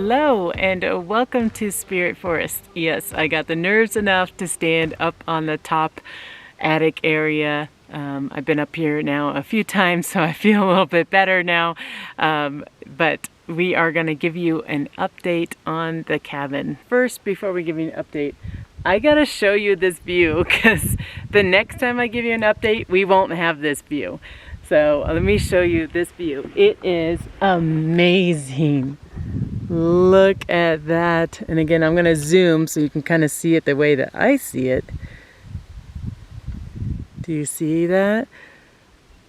Hello and welcome to Spirit Forest. Yes, I got the nerves enough to stand up on the top attic area. I've been up here now a few times, so I feel a little bit better now. But we are going to give you an update on the cabin. First, before we give you an update, I gotta show you this view because the next time I give you an update, we won't have this view. So let me show you this view. It is amazing. Look at that. And again, I'm going to zoom so you can kind of see it the way that I see it. Do you see that?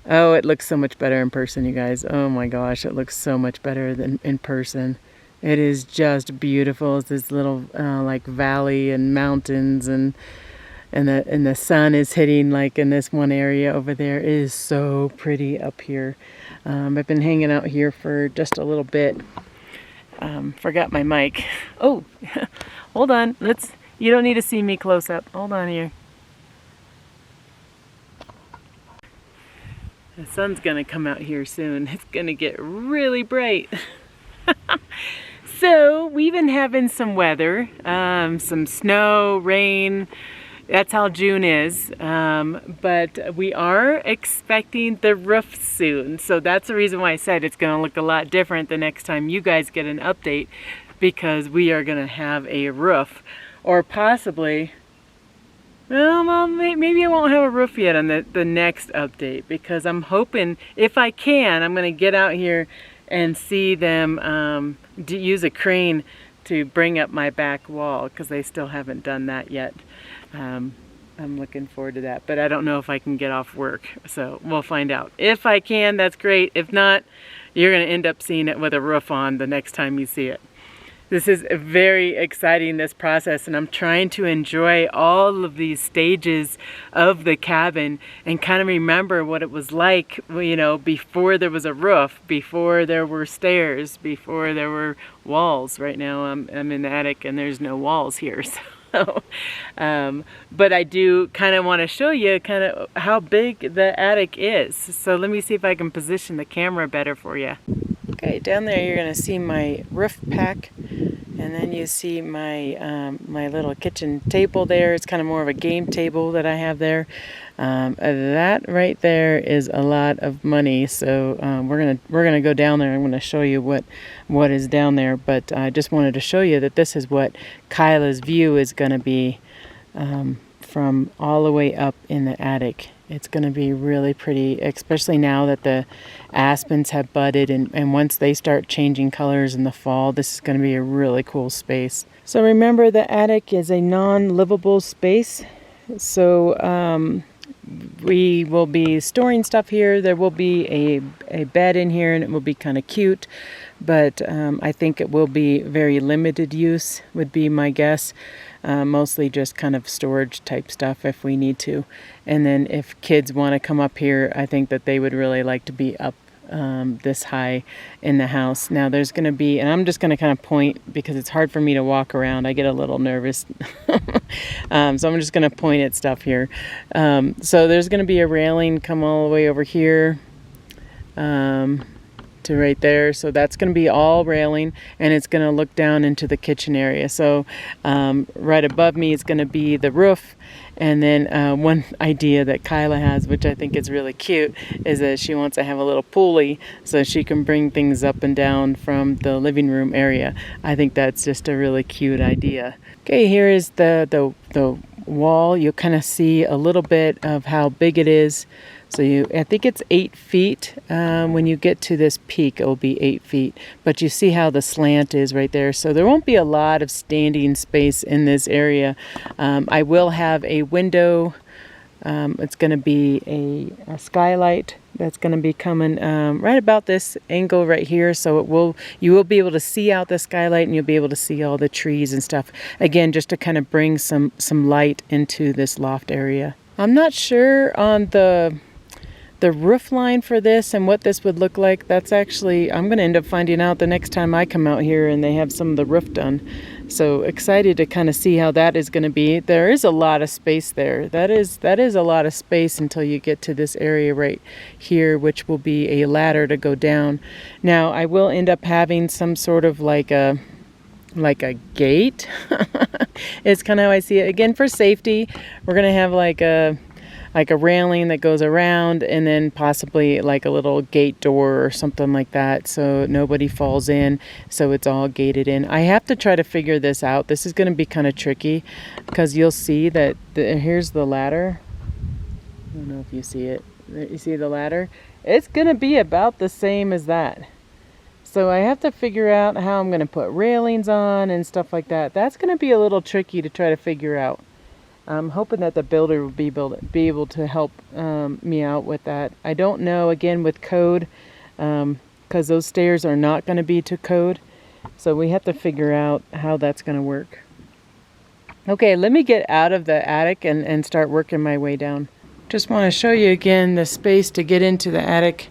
Oh, it looks so much better in person, you guys. Oh my gosh, it looks so much better than in person. It is just beautiful. It's this little like valley and mountains and the sun is hitting like in this one area over there. It is so pretty up here. I've been hanging out here for just a little bit. Forgot my mic. Oh, hold on. You don't need to see me close up. Hold on here. The sun's gonna come out here soon. It's gonna get really bright. So we've been having some weather, some snow, rain. That's how June is, but we are expecting the roof soon. So that's the reason why I said it's going to look a lot different the next time you guys get an update, because we are going to have a roof, or possibly, well, maybe I won't have a roof yet on the next update, because I'm hoping, if I can, I'm going to get out here and see them use a crane to bring up my back wall, because they still haven't done that yet. I'm looking forward to that, but I don't know if I can get off work, so we'll find out. If I can, that's great. If not, you're going to end up seeing it with a roof on the next time you see it. This is very exciting, this process, and I'm trying to enjoy all of these stages of the cabin and kind of remember what it was like, you know, before there was a roof, before there were stairs, before there were walls. Right now I'm in the attic and there's no walls here, so but I do kind of want to show you kind of how big the attic is. So let me see if I can position the camera better for you. Okay, down there you're going to see my roof pack, and then you see my my little kitchen table there. It's kind of more of a game table that I have there. That right there is a lot of money, so we're gonna go down there. I'm gonna show you what is down there, but I just wanted to show you that this is what Kyla's view is gonna be from all the way up in the attic. It's going to be really pretty, especially now that the aspens have budded, and once they start changing colors in the fall, this is going to be a really cool space. So remember, the attic is a non-livable space, so we will be storing stuff here. There will be a bed in here, and it will be kind of cute, but I think it will be very limited use, would be my guess. Mostly just kind of storage type stuff if we need to. And then if kids want to come up here, I think that they would really like to be up this high in the house. Now there's going to be, and I'm just going to kind of point because it's hard for me to walk around. I get a little nervous. So I'm just going to point at stuff here. So there's going to be a railing come all the way over here. To right there, so that's going to be all railing, and it's going to look down into the kitchen area. So right above me is going to be the roof, and then one idea that Kyla has, which I think is really cute, is that she wants to have a little pulley so she can bring things up and down from the living room area. I think that's just a really cute idea. Okay, here is the wall. You'll kind of see a little bit of how big it is. So I think it's 8 feet. When you get to this peak, it will be 8 feet. But you see how the slant is right there. So there won't be a lot of standing space in this area. I will have a window. It's going to be a skylight that's going to be coming right about this angle right here. So you will be able to see out the skylight, and you'll be able to see all the trees and stuff. Again, just to kind of bring some light into this loft area. I'm not sure on the roof line for this and what this would look like. That's actually, I'm going to end up finding out the next time I come out here and they have some of the roof done. So excited to kind of see how that is going to be. There is a lot of space there. That is a lot of space until you get to this area right here, which will be a ladder to go down. Now I will end up having some sort of like a like a gate. It's kind of how I see it. Again, for safety, we're gonna have like a railing that goes around, and then possibly like a little gate door or something like that, so nobody falls in, so it's all gated in. I have to try to figure this out. This is going to be kind of tricky because you'll see that here's the ladder. I don't know if you see it. You see the ladder? It's going to be about the same as that. So I have to figure out how I'm going to put railings on and stuff like that. That's going to be a little tricky to try to figure out. I'm hoping that the builder will be able to help me out with that. I don't know, again, with code, because those stairs are not going to be to code. So we have to figure out how that's going to work. Okay, let me get out of the attic and start working my way down. Just want to show you again the space to get into the attic.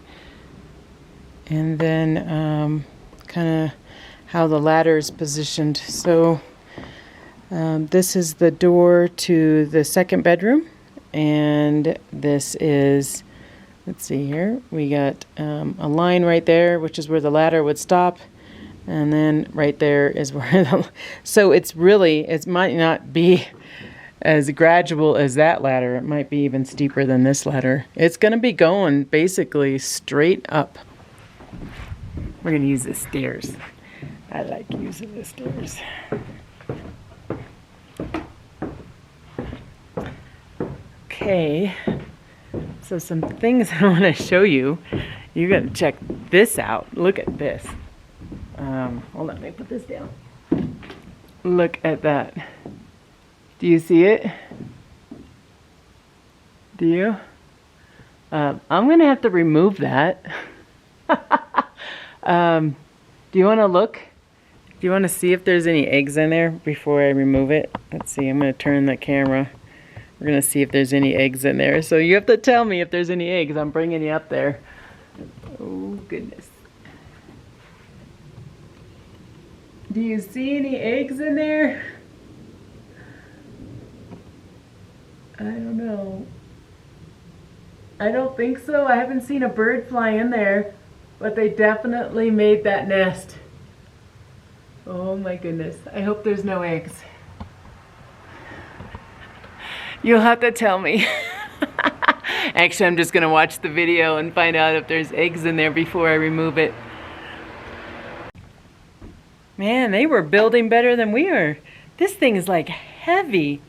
And then kind of how the ladder is positioned. So this is the door to the second bedroom, and this is, let's see here, we got a line right there, which is where the ladder would stop, and then right there is where so it's really, it might not be as gradual as that ladder. It might be even steeper than this ladder. It's going to be going basically straight up. We're going to use the stairs. I like using the stairs. Okay, so some things I want to show you. You got to check this out. Look at this. Hold on, let me put this down. Look at that. Do you see it? Do you? I'm going to have to remove that. Do you want to look? Do you want to see if there's any eggs in there before I remove it? Let's see, I'm going to turn the camera. We're going to see if there's any eggs in there. So you have to tell me if there's any eggs. I'm bringing you up there. Oh, goodness. Do you see any eggs in there? I don't know. I don't think so. I haven't seen a bird fly in there, but they definitely made that nest. Oh my goodness. I hope there's no eggs. You'll have to tell me. Actually, I'm just going to watch the video and find out if there's eggs in there before I remove it. Man, they were building better than we are. This thing is like heavy.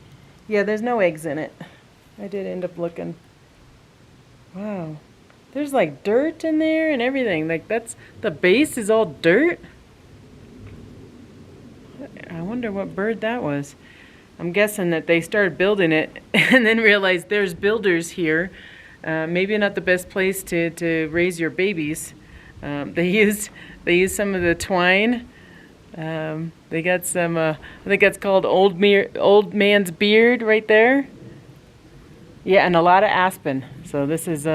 Yeah, there's no eggs in it. I did end up looking. Wow. There's like dirt in there and everything. Like that's, the base is all dirt. I wonder what bird that was. I'm guessing that they started building it and then realized there's builders here. Maybe not the best place to raise your babies. They used some of the twine. They got some, I think that's called old man's beard right there. Yeah, and a lot of aspen. So this is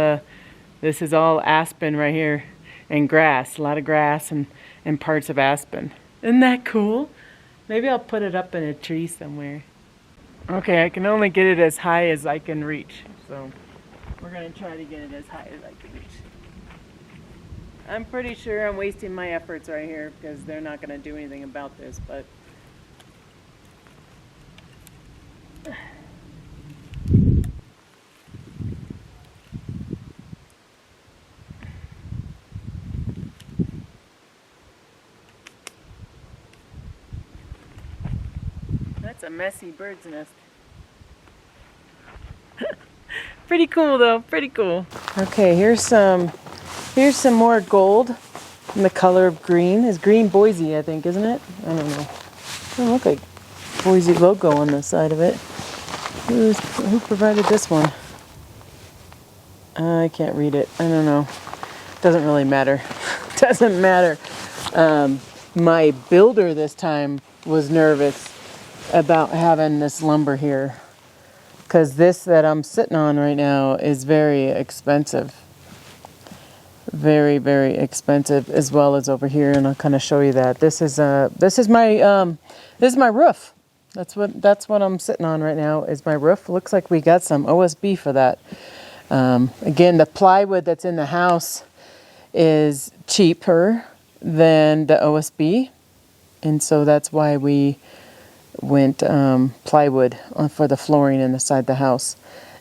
all aspen right here, and grass. A lot of grass and parts of aspen. Isn't that cool? Maybe I'll put it up in a tree somewhere. Okay, I can only get it as high as I can reach. So we're going to try to get it as high as I can reach. I'm pretty sure I'm wasting my efforts right here because they're not going to do anything about this, but that's a messy bird's nest. Pretty cool though, pretty cool. Okay, here's some more gold in the color of green. It's green Boise, I think, isn't it? I don't know. Doesn't look like Boise logo on the side of it. Who provided this one? I can't read it. I don't know. Doesn't really matter. Doesn't matter. My builder this time was nervous about having this lumber here, because this that I'm sitting on right now is very expensive. Very, very expensive, as well as over here, and I'll kind of show you that. This is my roof. That's what I'm sitting on right now is my roof. Looks like we got some OSB for that. Again, the plywood that's in the house is cheaper than the OSB. and so that's why we went plywood for the flooring inside the house.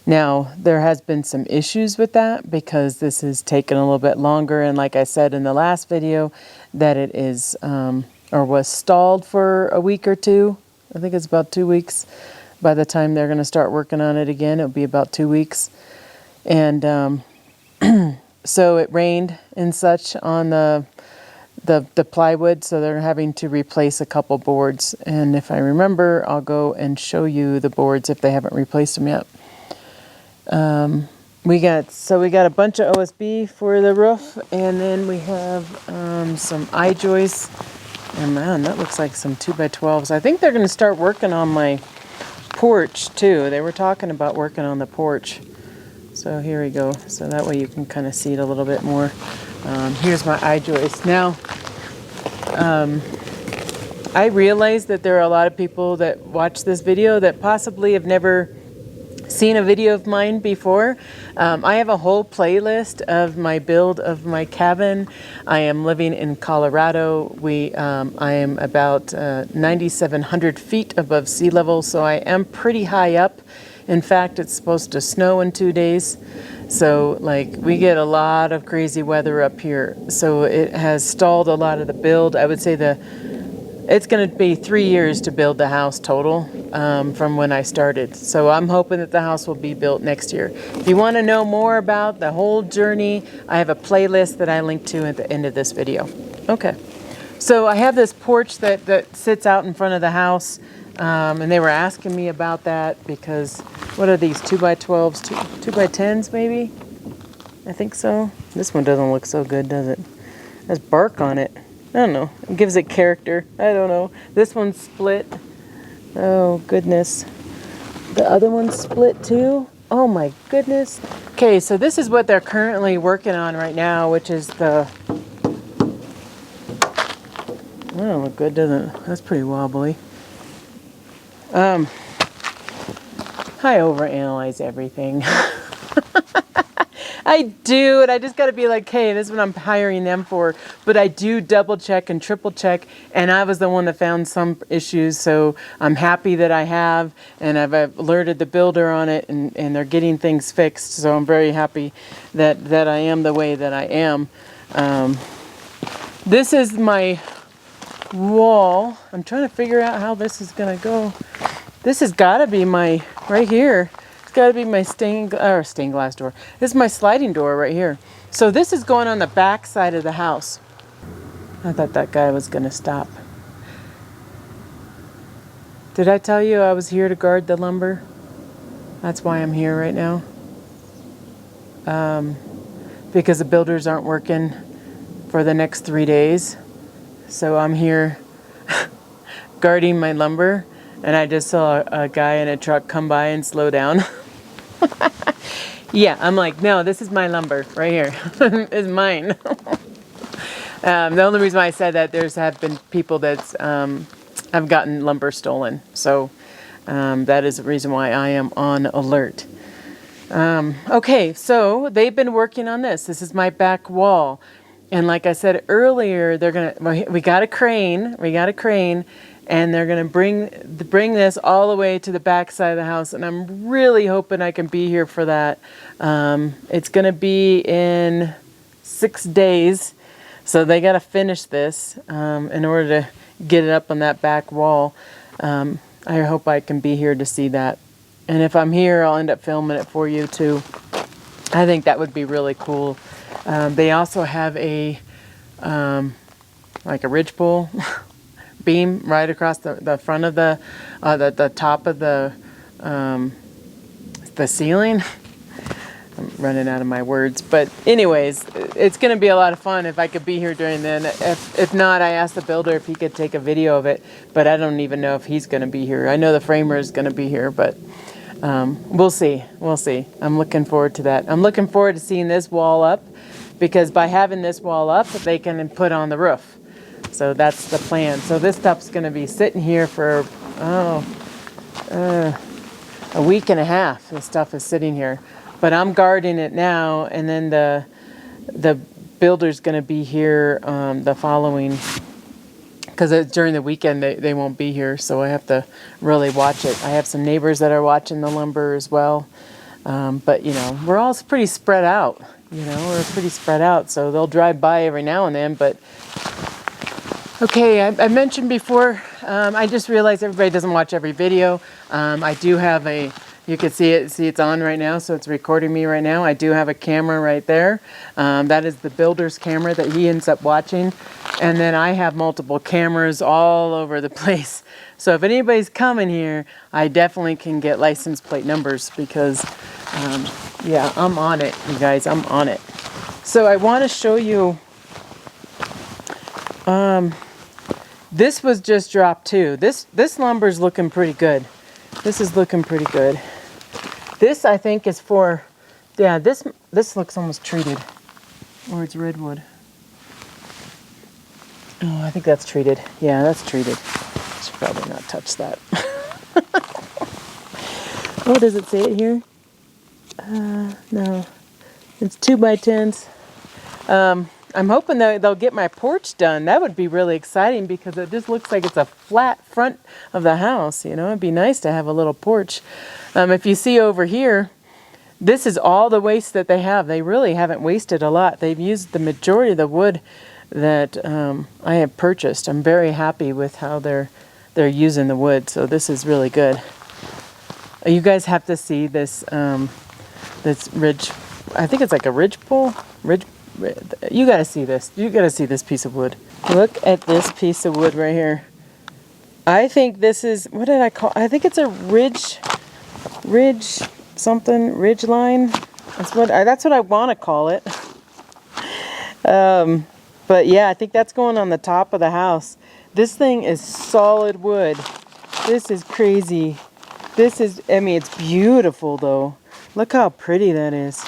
Now, there has been some issues with that because this has taken a little bit longer, and like I said in the last video, that it is or was stalled for a week or two. I think it's about 2 weeks. By the time they're going to start working on it again, it'll be about 2 weeks. And so it rained and such on the plywood, so they're having to replace a couple boards. And if I remember, I'll go and show you the boards if they haven't replaced them yet. We got a bunch of OSB for the roof, and then we have some I-joists. And man, that looks like some 2x12s. I think they're going to start working on my porch too. They were talking about working on the porch. So here we go. So that way you can kind of see it a little bit more. Here's my I-joist. Now, I realize that there are a lot of people that watch this video that possibly have never seen a video of mine before. I have a whole playlist of my build of my cabin. I am living in Colorado. I am about 9,700 feet above sea level, so I am pretty high up. In fact, it's supposed to snow in 2 days. So like we get a lot of crazy weather up here. So it has stalled a lot of the build. I would say it's going to be 3 years to build the house total from when I started. So I'm hoping that the house will be built next year. If you want to know more about the whole journey, I have a playlist that I link to at the end of this video. Okay. So I have this porch that sits out in front of the house. And they were asking me about that because what are these 2x12s, 2x10s maybe? I think so. This one doesn't look so good, does it? It has bark on it. I don't know. It gives it character. I don't know. This one's split. Oh, goodness. The other one's split too. Oh, my goodness. Okay, so this is what they're currently working on right now, which is the... That don't look good, doesn't it? That's pretty wobbly. I overanalyze everything. I do, and I just got to be like, hey, this is what I'm hiring them for. But I do double check and triple check, and I was the one that found some issues, so I'm happy that I have, and I've alerted the builder on it, and they're getting things fixed, so I'm very happy that I am the way that I am. This is my wall. I'm trying to figure out how this is going to go. This has got to be my, right here. It's got to be my stained glass door. This is my sliding door right here. So this is going on the back side of the house. I thought that guy was going to stop. Did I tell you I was here to guard the lumber? That's why I'm here right now. Because the builders aren't working for the next 3 days. So I'm here guarding my lumber. And I just saw a guy in a truck come by and slow down. Yeah, I'm like, no, this is my lumber right here. It's mine. The only reason why I said that, have been people that have gotten lumber stolen. So that is the reason why I am on alert. Okay, so they've been working on this. This is my back wall. And like I said earlier, we got a crane. And they're going to bring this all the way to the back side of the house. And I'm really hoping I can be here for that. It's going to be in 6 days. So they got to finish this in order to get it up on that back wall. I hope I can be here to see that. And if I'm here, I'll end up filming it for you too. I think that would be really cool. They also have like a ridgepole beam right across the front of the top of the ceiling. I'm running out of my words, but anyways, it's going to be a lot of fun if I could be here during then. If not, I asked the builder if he could take a video of it, but I don't even know if he's going to be here. I know the framer is going to be here, but we'll see. I'm looking forward to that. I'm looking forward to seeing this wall up, because by having this wall up, they can put on the roof. So that's the plan. So this stuff's going to be sitting here for a week and a half. This stuff is sitting here, but I'm guarding it now, and then the builder's going to be here the following because during the weekend they won't be here, so I have to really watch it. I have some neighbors that are watching the lumber as well, but you know, we're all pretty spread out. You know, we're pretty spread out, so they'll drive by every now and then. But okay, I mentioned before, I just realized everybody doesn't watch every video. I do have a, you can see it's on right now, so it's recording me right now. I do have a camera right there. That is the builder's camera that he ends up watching. And then I have multiple cameras all over the place. So if anybody's coming here, I definitely can get license plate numbers because, yeah, I'm on it, you guys, I'm on it. So I want to show you, this was just dropped too. This lumber's looking pretty good. This is looking pretty good. This I think is for, yeah, this looks almost treated, or it's redwood. Oh, I think that's treated. Yeah, that's treated. Should probably not touch that. Oh, does it say it here? No. It's 2x10s. I'm hoping that they'll get my porch done. That would be really exciting because it just looks like it's a flat front of the house. You know, it'd be nice to have a little porch. If you see over here, this is all the waste that they have. They really haven't wasted a lot. They've used the majority of the wood that I have purchased. I'm very happy with how they're using the wood. So this is really good. You guys have to see this this ridge. I think it's like a ridge pole. You gotta see this. You gotta see this piece of wood. Look at this piece of wood right here. I think this is, what did I call? I think it's a ridge something, ridge line. That's what I want to call it. But yeah, I think that's going on the top of the house. This thing is solid wood. This is crazy. This is, I mean, it's beautiful though. Look how pretty that is.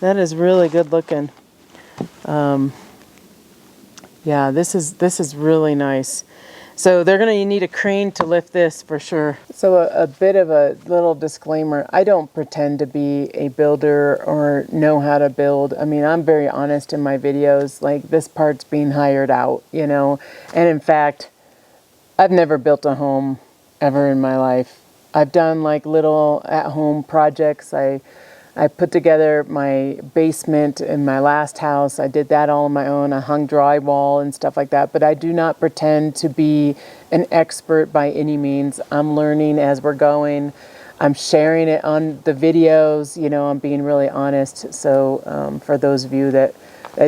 That is really good looking. Yeah, this is really nice. So they're going to need a crane to lift this for sure. So a bit of a little disclaimer. I don't pretend to be a builder or know how to build. I mean, I'm very honest in my videos. Like, this part's being hired out, you know. And in fact, I've never built a home ever in my life. I've done like little at-home projects. I put together my basement in my last house. I did that all on my own. I hung drywall and stuff like that. But I do not pretend to be an expert by any means. I'm learning as we're going. I'm sharing it on the videos. You know, I'm being really honest. So for those of you that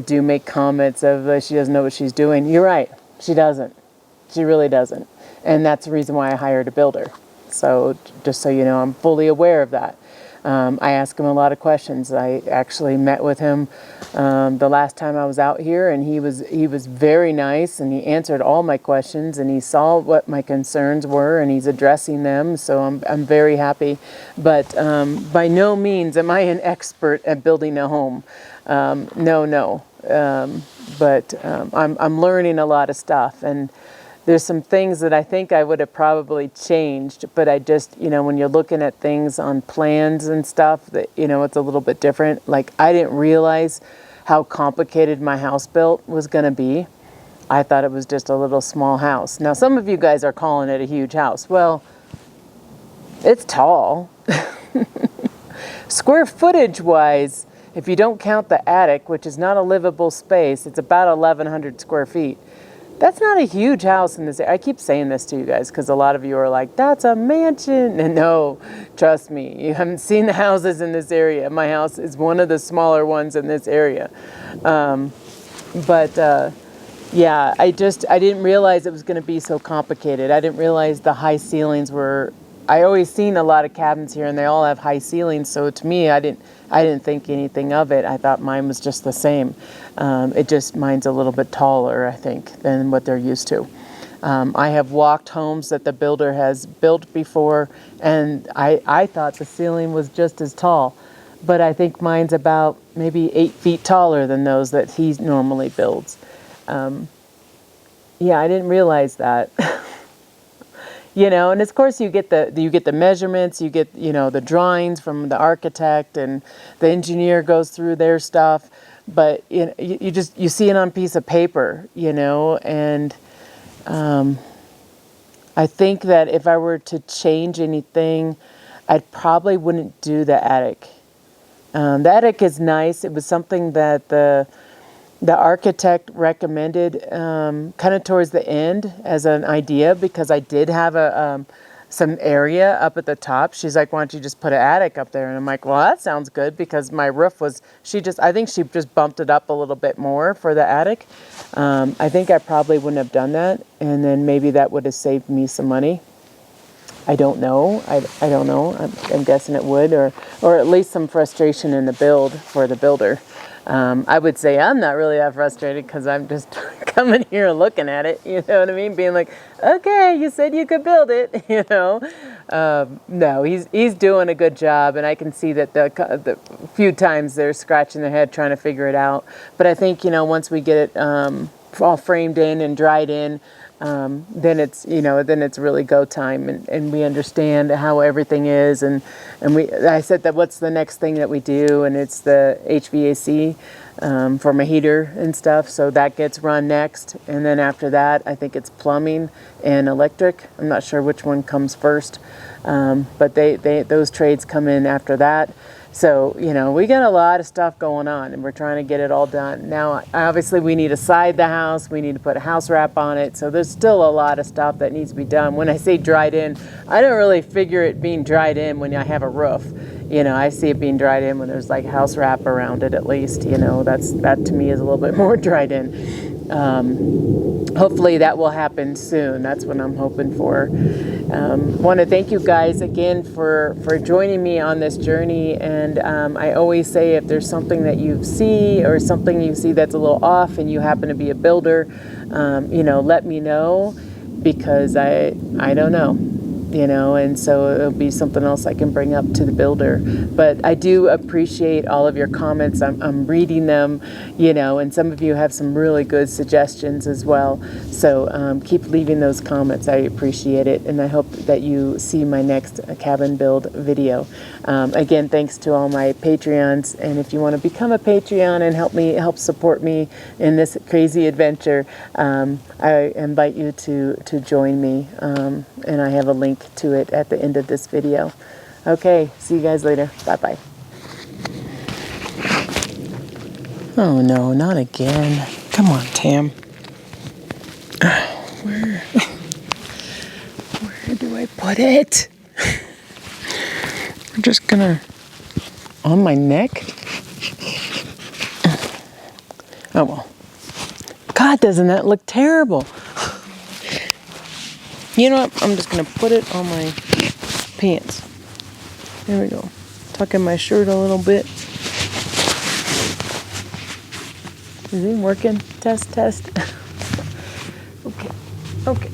do make comments of she doesn't know what she's doing, you're right. She doesn't. She really doesn't. And that's the reason why I hired a builder. So just so you know, I'm fully aware of that. I ask him a lot of questions. I actually met with him the last time I was out here, and he was very nice, and he answered all my questions, and he saw what my concerns were, and he's addressing them. So I'm very happy. But by no means am I an expert at building a home. No. But I'm learning a lot of stuff, and there's some things that I think I would have probably changed, but I just, you know, when you're looking at things on plans and stuff, that, you know, it's a little bit different. Like, I didn't realize how complicated my house built was going to be. I thought it was just a little small house. Now, some of you guys are calling it a huge house. Well, it's tall. Square footage wise, if you don't count the attic, which is not a livable space, it's about 1,100 square feet. That's not a huge house in this area. I keep saying this to you guys because a lot of you are like, that's a mansion. And no, trust me, you haven't seen the houses in this area. My house is one of the smaller ones in this area. Yeah, I didn't realize it was going to be so complicated. I didn't realize the high ceilings were, I always seen a lot of cabins here and they all have high ceilings. So to me, I didn't think anything of it. I thought mine was just the same. Mine's a little bit taller, I think, than what they're used to. I have walked homes that the builder has built before, and I thought the ceiling was just as tall. But I think mine's about maybe 8 feet taller than those that he normally builds. Yeah, I didn't realize that. You know, and of course you get the measurements, you get, you know, the drawings from the architect, and the engineer goes through their stuff, but you know, you see it on a piece of paper, you know, and I think that if I were to change anything, I probably wouldn't do the attic. The attic is nice. It was something that the architect recommended kind of towards the end as an idea, because I did have some area up at the top. She's like, why don't you just put an attic up there? And I'm like, well, that sounds good, because my roof was, I think she just bumped it up a little bit more for the attic. I think I probably wouldn't have done that, and then maybe that would have saved me some money. I don't know. I don't know. I'm guessing it would, or at least some frustration in the build for the builder. I would say I'm not really that frustrated, because I'm just coming here and looking at it, you know what I mean? Being like, okay, you said you could build it, you know? No, he's doing a good job, and I can see that the few times they're scratching their head trying to figure it out. But I think, once we get it all framed in and dried in, then it's really go time, and we understand how everything is, and I said that what's the next thing that we do, and it's the HVAC for my heater and stuff, so that gets run next, and then after that I think it's plumbing and electric. I'm not sure which one comes first, but those trades come in after that. So, we got a lot of stuff going on, and we're trying to get it all done. Now, obviously, we need to side the house. We need to put a house wrap on it. So there's still a lot of stuff that needs to be done. When I say dried in, I don't really figure it being dried in when I have a roof. I see it being dried in when there's like house wrap around it, at least. That to me is a little bit more dried in. Hopefully that will happen soon. That's what I'm hoping for. Want to thank you guys again for joining me on this journey. And I always say, if there's something that you see, or something you see that's a little off, and you happen to be a builder, let me know, because I don't know. And so it'll be something else I can bring up to the builder. But I do appreciate all of your comments. I'm reading them, and some of you have some really good suggestions as well. So keep leaving those comments. I appreciate it, and I hope that you see my next cabin build video. Again, thanks to all my Patreons, and if you want to become a Patreon and help support me in this crazy adventure, I invite you to join me, and I have a link to it at the end of this video. Okay, see you guys later. Bye-bye. Oh no, not again. Come on, Tam. Where do I put it? We're just gonna... on my neck? Oh well. God, doesn't that look terrible? You know what? I'm just going to put it on my pants. There we go. Tuck in my shirt a little bit. Is it working? Test. Okay.